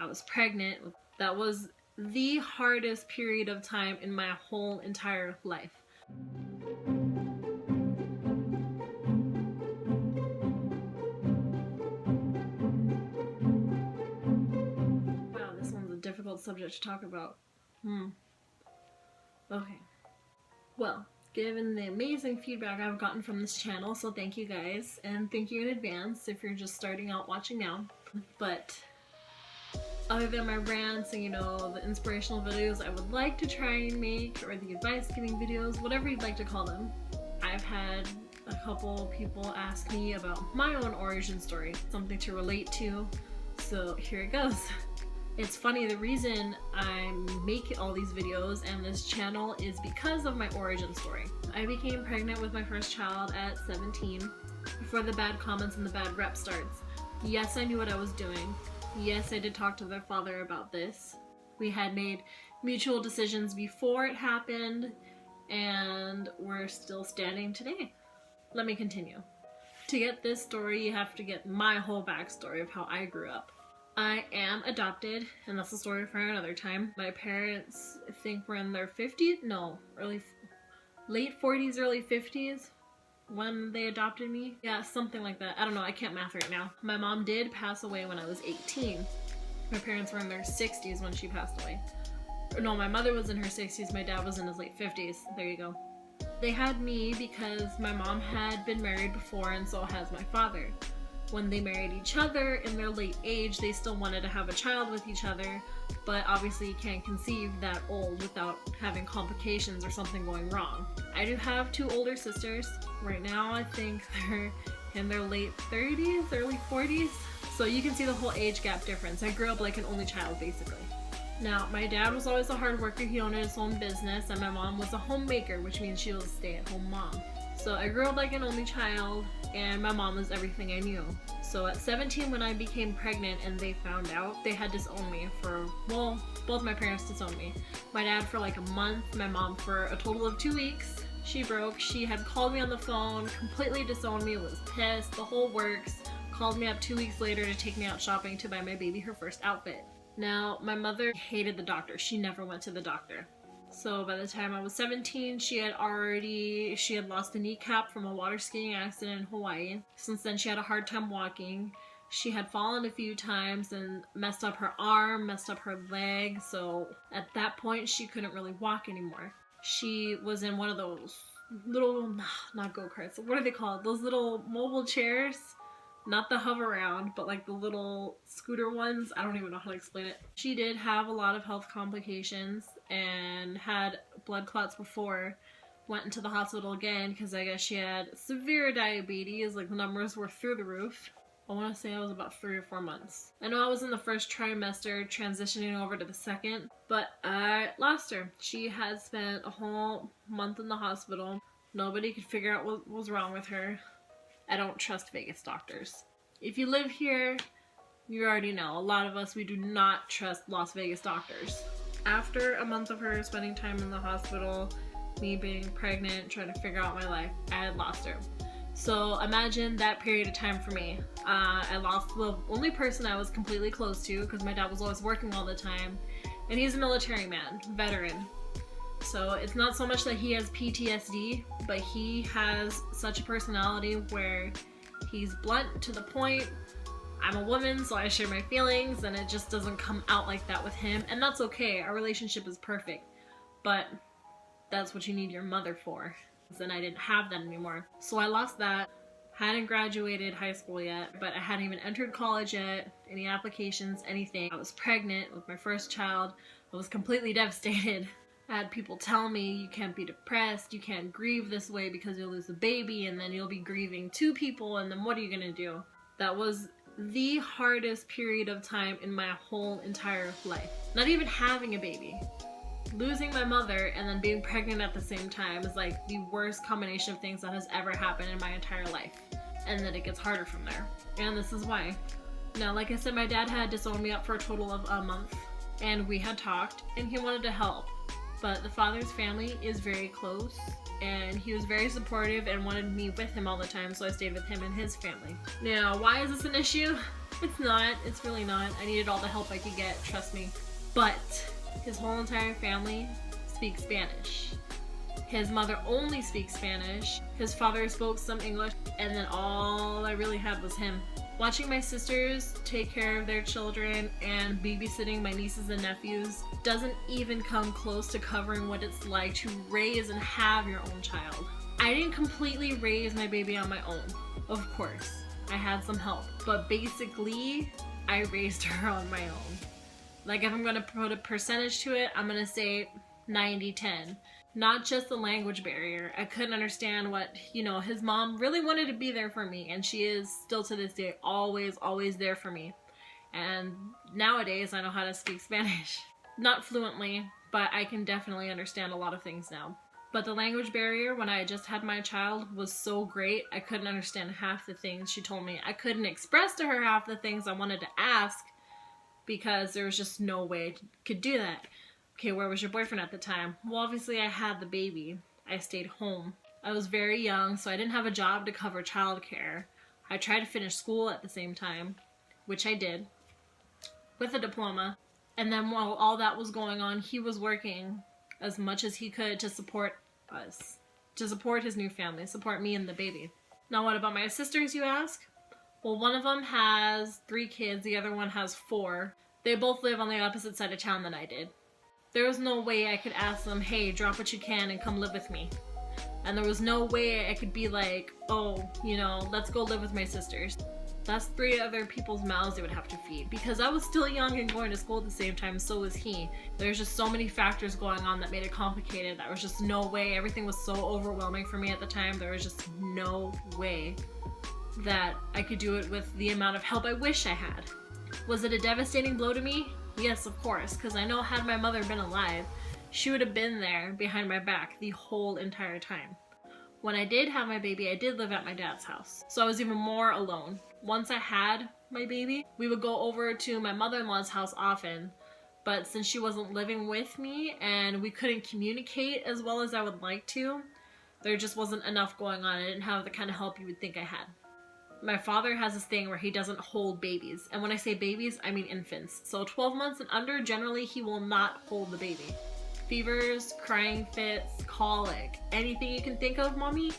I was pregnant. That was the hardest period of time in my whole entire life. Wow, this one's a difficult subject to talk about. Okay. Well, given the amazing feedback I've gotten from this channel, so thank you guys, and thank you in advance if you're just starting out watching now. But other than my rants and, you know, the inspirational videos I would like to try and make, or the advice giving videos, whatever you'd like to call them, I've had a couple people ask me about my own origin story, something to relate to, so here it goes. It's funny, the reason I make all these videos and this channel is because of my origin story. I became pregnant with my first child at 17 before the bad comments and the bad rep starts. Yes, I knew what I was doing. Yes, I did talk to their father about this. We had made mutual decisions before it happened, and we're still standing today. Let me continue. To get this story, you have to get my whole backstory of how I grew up. I am adopted, and that's a story for another time. My parents, I think, were in their 50s? No, late 40s, early 50s when they adopted me. Yeah, something like that. I don't know, I can't math right now. My mom did pass away when I was 18. My parents were in their 60s when she passed away. No, my mother was in her 60s, my dad was in his late 50s. There you go. They had me because my mom had been married before, and so has my father. When they married each other in their late age, they still wanted to have a child with each other, but obviously you can't conceive that old without having complications or something going wrong. I do have two older sisters. Right now I think they're in their late 30s, early 40s, so you can see the whole age gap difference. I grew up like an only child basically. Now, my dad was always a hard worker. He owned his own business, and my mom was a homemaker, which means she was a stay-at-home mom. So I grew up like an only child, and my mom was everything I knew. So at 17, when I became pregnant and they found out, they had disowned me for, well, both my parents disowned me. My dad for like a month, my mom for a total of 2 weeks. She broke. She had called me on the phone, completely disowned me, was pissed, the whole works, called me up 2 weeks later to take me out shopping to buy my baby her first outfit. Now, my mother hated the doctor. She never went to the doctor. So by the time I was 17, she had lost a kneecap from a water skiing accident in Hawaii. Since then, she had a hard time walking. She had fallen a few times and messed up her arm, messed up her leg. So at that point, she couldn't really walk anymore. She was in one of those little, not go-karts, what are they called? Those little mobile chairs? Not the hover around, but like the little scooter ones. I don't even know how to explain it. She did have a lot of health complications and had blood clots before. Went into the hospital again because I guess she had severe diabetes. Like the numbers were through the roof. I want to say I was about 3 or 4 months. I know I was in the first trimester, transitioning over to the second, but I lost her. She had spent a whole month in the hospital. Nobody could figure out what was wrong with her. I don't trust Vegas doctors. If you live here, you already know. A lot of us, we do not trust Las Vegas doctors. After a month of her spending time in the hospital, me being pregnant, trying to figure out my life, I had lost her. So imagine that period of time for me. I lost the only person I was completely close to because my dad was always working all the time. And he's a military man, veteran. So it's not so much that he has PTSD, but he has such a personality where he's blunt to the point. I'm a woman, so I share my feelings, and it just doesn't come out like that with him, and that's okay. Our relationship is perfect, but that's what you need your mother for. And I didn't have that anymore. So I lost that. Hadn't graduated high school yet, but I hadn't even entered college yet, any applications, anything. I was pregnant with my first child. I was completely devastated. I had people tell me, you can't be depressed, you can't grieve this way because you'll lose the baby, and then you'll be grieving 2 people, and then what are you gonna do? That was the hardest period of time in my whole entire life. Not even having a baby. Losing my mother and then being pregnant at the same time is like the worst combination of things that has ever happened in my entire life. And then it gets harder from there. And this is why. Now, like I said, my dad had disowned me up for a total of a month, and we had talked, and he wanted to help. But the father's family is very close, and he was very supportive and wanted me with him all the time, so I stayed with him and his family. Now, why is this an issue? It's not. It's really not. I needed all the help I could get, trust me. But his whole entire family speaks Spanish. His mother only speaks Spanish. His father spoke some English, and then all I really had was him. Watching my sisters take care of their children and babysitting my nieces and nephews doesn't even come close to covering what it's like to raise and have your own child. I didn't completely raise my baby on my own, of course. I had some help, but basically, I raised her on my own. Like, if I'm gonna put a percentage to it, I'm gonna say 90-10. Not just the language barrier. I couldn't understand what, his mom really wanted to be there for me, and she is still to this day always there for me. And nowadays I know how to speak Spanish. Not fluently, but I can definitely understand a lot of things now. But the language barrier when I just had my child was so great, I couldn't understand half the things she told me. I couldn't express to her half the things I wanted to ask because there was just no way I could do that. Okay, where was your boyfriend at the time? Well, obviously I had the baby. I stayed home. I was very young, so I didn't have a job to cover childcare. I tried to finish school at the same time, which I did, with a diploma. And then while all that was going on, he was working as much as he could to support us, to support his new family, support me and the baby. Now, what about my sisters, you ask? Well, one of them has 3 kids, the other one has 4. They both live on the opposite side of town than I did. There was no way I could ask them, hey, drop what you can and come live with me. And there was no way I could be like, oh, let's go live with my sisters. That's 3 other people's mouths they would have to feed. Because I was still young and going to school at the same time, so was he. There's just so many factors going on that made it complicated. There was just no way. Everything was so overwhelming for me at the time. There was just no way that I could do it with the amount of help I wish I had. Was it a devastating blow to me? Yes, of course, because I know had my mother been alive, she would have been there behind my back the whole entire time. When I did have my baby, I did live at my dad's house, so I was even more alone. Once I had my baby, we would go over to my mother-in-law's house often, but since she wasn't living with me and we couldn't communicate as well as I would like to, there just wasn't enough going on. I didn't have the kind of help you would think I had. My father has this thing where he doesn't hold babies. And when I say babies, I mean infants. So 12 months and under, generally he will not hold the baby. Fevers, crying fits, colic, anything you can think of, mommy,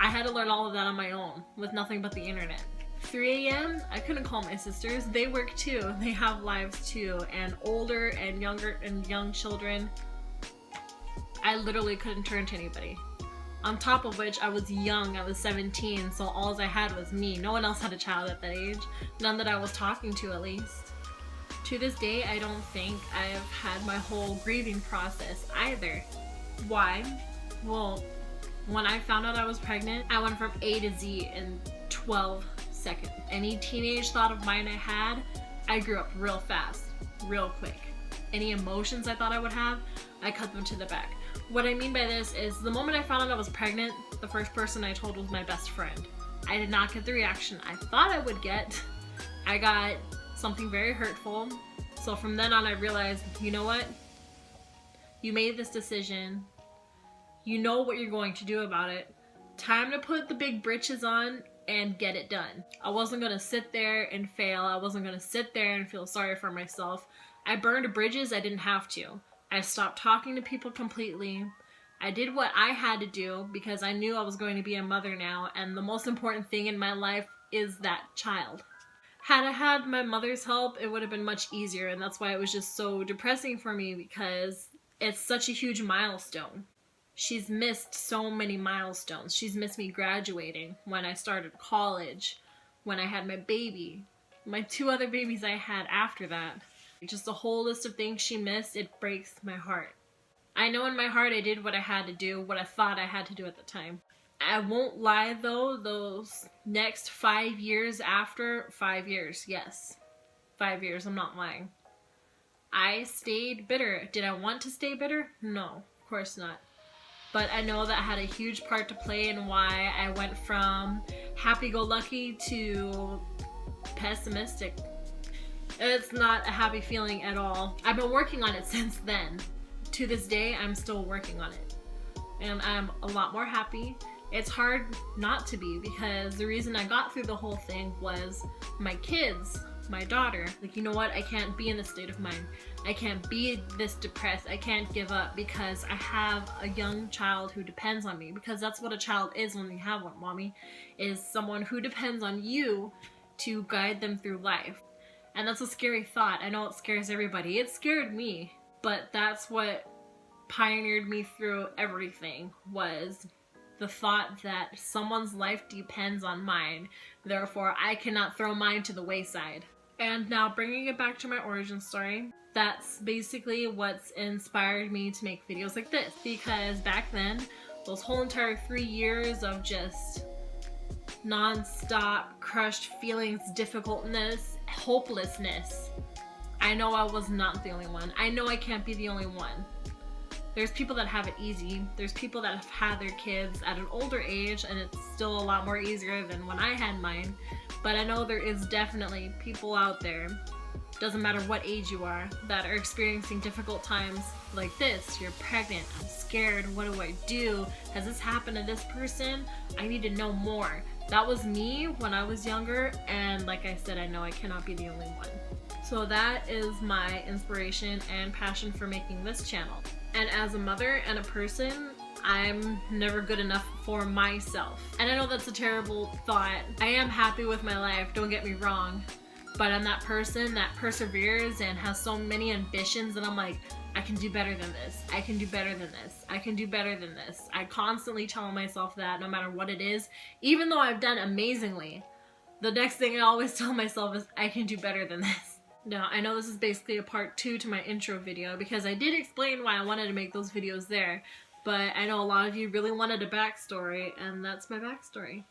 I had to learn all of that on my own with nothing but the internet. 3 a.m., I couldn't call my sisters. They work too. They have lives too. And older and younger and young children, I literally couldn't turn to anybody. On top of which, I was young, I was 17, so all I had was me. No one else had a child at that age. None that I was talking to, at least. To this day, I don't think I've had my whole grieving process either. Why? Well, when I found out I was pregnant, I went from A to Z in 12 seconds. Any teenage thought of mine I had, I grew up real fast, real quick. Any emotions I thought I would have, I cut them to the back. What I mean by this is the moment I found out I was pregnant, the first person I told was my best friend. I did not get the reaction I thought I would get. I got something very hurtful. So from then on I realized, you know what? You made this decision. You know what you're going to do about it. Time to put the big britches on and get it done. I wasn't going to sit there and fail. I wasn't going to sit there and feel sorry for myself. I burned bridges I didn't have to. I stopped talking to people completely. I did what I had to do because I knew I was going to be a mother now, and the most important thing in my life is that child. Had I had my mother's help, it would have been much easier, and that's why it was just so depressing for me because it's such a huge milestone. She's missed so many milestones. She's missed me graduating, when I started college, when I had my baby, my 2 other babies I had after that. Just a whole list of things she missed. It breaks my heart. I know in my heart I did what I had to do, what I thought I had to do at the time. I won't lie though, those next 5 years after, 5 years, yes. 5 years, I'm not lying. I stayed bitter. Did I want to stay bitter? No, of course not. But I know that had a huge part to play in why I went from happy-go-lucky to pessimistic. It's not a happy feeling at all. I've been working on it since then. To this day, I'm still working on it. And I'm a lot more happy. It's hard not to be because the reason I got through the whole thing was my kids my daughter, like, you know what, I can't be in this state of mind. I can't be this depressed. I can't give up because I have a young child who depends on me, because that's what a child is when you have one, mommy, is someone who depends on you to guide them through life. And that's a scary thought. I know it scares everybody. It scared me, but that's what pioneered me through everything, was the thought that someone's life depends on mine, therefore I cannot throw mine to the wayside. And now bringing it back to my origin story, that's basically what's inspired me to make videos like this, because back then, those whole entire 3 years of just non-stop crushed feelings, difficultness, hopelessness, I know I was not the only one. I know I can't be the only one. There's people that have it easy. There's people that have had their kids at an older age and it's still a lot more easier than when I had mine. But I know there is definitely people out there, doesn't matter what age you are, that are experiencing difficult times like this. You're pregnant, I'm scared, what do I do? Has this happened to this person? I need to know more. That was me when I was younger, and like I said, I know I cannot be the only one. So that is my inspiration and passion for making this channel. And as a mother and a person, I'm never good enough for myself. And I know that's a terrible thought. I am happy with my life, don't get me wrong, but I'm that person that perseveres and has so many ambitions that I'm like, I can do better than this. I can do better than this. I can do better than this. I constantly tell myself that no matter what it is, even though I've done amazingly, the next thing I always tell myself is I can do better than this. Now, I know this is basically a part 2 to my intro video because I did explain why I wanted to make those videos there, but I know a lot of you really wanted a backstory, and that's my backstory.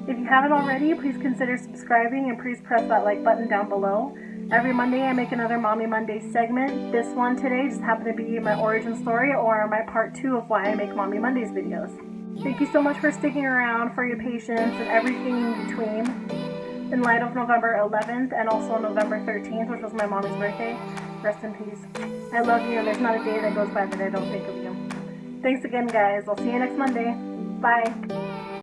If you haven't already, please consider subscribing and please press that like button down below. Every Monday I make another Mommy Monday segment. This one today just happened to be my origin story, or my part 2 of why I make Mommy Mondays videos. Thank you so much for sticking around, for your patience, and everything in between. In light of November 11th and also November 13th, which was my mommy's birthday, rest in peace. I love you, and there's not a day that goes by that I don't think of you. Thanks again, guys. I'll see you next Monday. Bye.